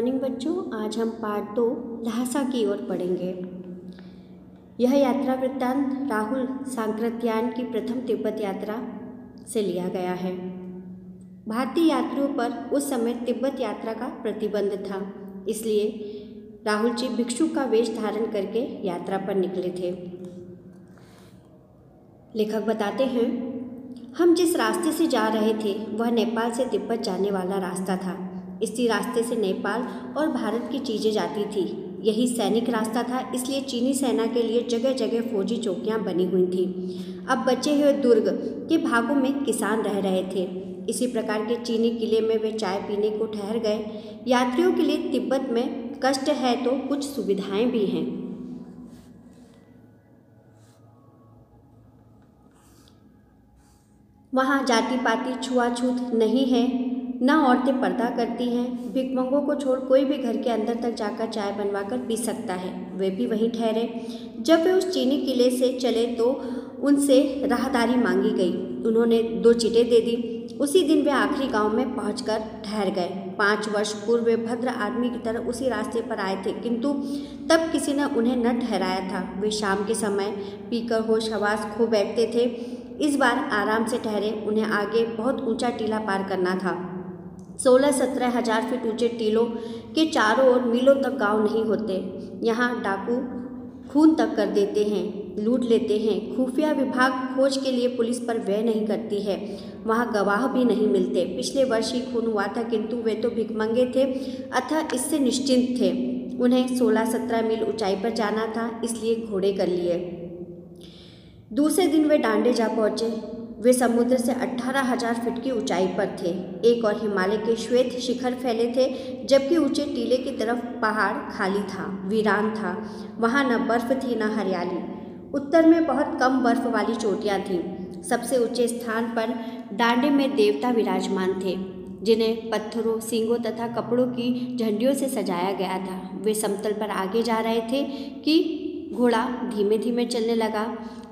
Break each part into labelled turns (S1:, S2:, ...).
S1: Morning बच्चों, आज हम पार्ट 2 ल्हासा की ओर पढ़ेंगे। यह यात्रा वृत्तांत राहुल सांकृत्यायन की प्रथम तिब्बत यात्रा से लिया गया है। भारतीय यात्रियों पर उस समय तिब्बत यात्रा का प्रतिबंध था, इसलिए राहुल जी भिक्षु का वेश धारण करके यात्रा पर निकले थे। लेखक बताते हैं, हम जिस रास्ते से जा रहे थे वह नेपाल से तिब्बत जाने वाला रास्ता था। इसी रास्ते से नेपाल और भारत की चीज़ें जाती थी। यही सैनिक रास्ता था, इसलिए चीनी सेना के लिए जगह जगह फौजी चौकियां बनी हुई थीं। अब बचे हुए दुर्ग के भागों में किसान रह रहे थे। इसी प्रकार के चीनी किले में वे चाय पीने को ठहर गए। यात्रियों के लिए तिब्बत में कष्ट है तो कुछ सुविधाएं भी हैं। वहाँ जाति पाति छुआछूत नहीं है, न औरतें पर्दा करती हैं। भिखमंगों को छोड़ कोई भी घर के अंदर तक जाकर चाय बनवाकर पी सकता है। वे भी वहीं ठहरे। जब वे उस चीनी किले से चले तो उनसे राहदारी मांगी गई। उन्होंने 2 चिटें दे दी। उसी दिन वे आखिरी गांव में पहुंचकर ठहर गए। 5 वर्ष पूर्व वे भद्र आदमी की तरह उसी रास्ते पर आए थे, किंतु तब किसी ने उन्हें न ठहराया था। वे शाम के समय पीकर होश हवास खो बैठते थे। इस बार आराम से ठहरे। उन्हें आगे बहुत ऊंचा टीला पार करना था। 16-17 हजार फीट ऊंचे टीलों के चारों ओर मीलों तक गांव नहीं होते। यहाँ डाकू खून तक कर देते हैं, लूट लेते हैं। खुफिया विभाग खोज के लिए पुलिस पर व्यय नहीं करती है। वहाँ गवाह भी नहीं मिलते। पिछले वर्ष ही खून हुआ था, किंतु वे तो भिखमंगे थे, अतः इससे निश्चिंत थे। उन्हें 16-17 मील ऊंचाई पर जाना था, इसलिए घोड़े कर लिए। दूसरे दिन वे डांडे जा पहुँचे। वे समुद्र से 18,000 फीट की ऊंचाई पर थे। एक और हिमालय के श्वेत शिखर फैले थे, जबकि ऊंचे टीले की तरफ पहाड़ खाली था, वीरान था। वहाँ न बर्फ थी न हरियाली। उत्तर में बहुत कम बर्फ वाली चोटियाँ थीं। सबसे ऊंचे स्थान पर डांडे में देवता विराजमान थे, जिन्हें पत्थरों, सींगों तथा कपड़ों की झंडियों से सजाया गया था। वे समतल पर आगे जा रहे थे कि घोड़ा धीमे धीमे चलने लगा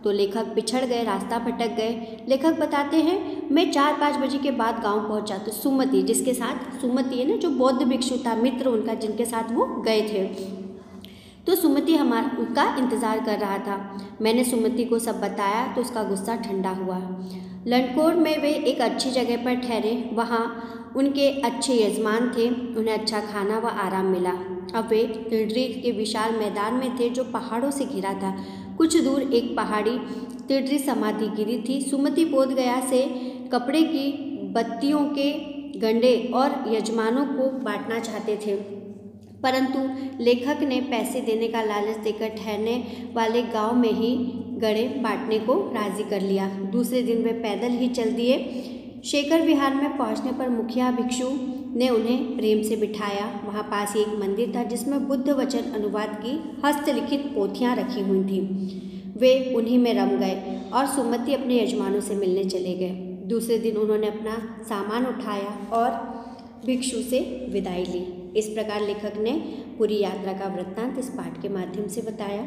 S1: तो लेखक पिछड़ गए, रास्ता भटक गए। लेखक बताते हैं, मैं 4-5 बजे के बाद गांव पहुंचा तो सुमति, जिसके साथ सुमति है ना, जो बौद्ध भिक्षु था, मित्र उनका, जिनके साथ वो गए थे, तो सुमति उनका इंतज़ार कर रहा था। मैंने सुमति को सब बताया तो उसका गुस्सा ठंडा हुआ। लंडकोर में वे एक अच्छी जगह पर ठहरे। वहाँ उनके अच्छे यजमान थे, उन्हें अच्छा खाना व आराम मिला। अब वे तिड्री के विशाल मैदान में थे, जो पहाड़ों से घिरा था। कुछ दूर एक पहाड़ी तिड्री समाधि गिरी थी। सुमति बोधगया से कपड़े की बत्तियों के गंडे और यजमानों को बांटना चाहते थे, परंतु लेखक ने पैसे देने का लालच देकर ठहरने वाले गांव में ही गड़े बांटने को राजी कर लिया। दूसरे दिन वे पैदल ही चल दिए। शेखर विहार में पहुंचने पर मुखिया भिक्षु ने उन्हें प्रेम से बिठाया। वहाँ पास ही एक मंदिर था, जिसमें बुद्ध वचन अनुवाद की हस्तलिखित पोथियाँ रखी हुई थीं। वे उन्हीं में रम गए और सुमति अपने यजमानों से मिलने चले गए। दूसरे दिन उन्होंने अपना सामान उठाया और भिक्षु से विदाई ली। इस प्रकार लेखक ने पूरी यात्रा का वृत्तांत इस पाठ के माध्यम से बताया।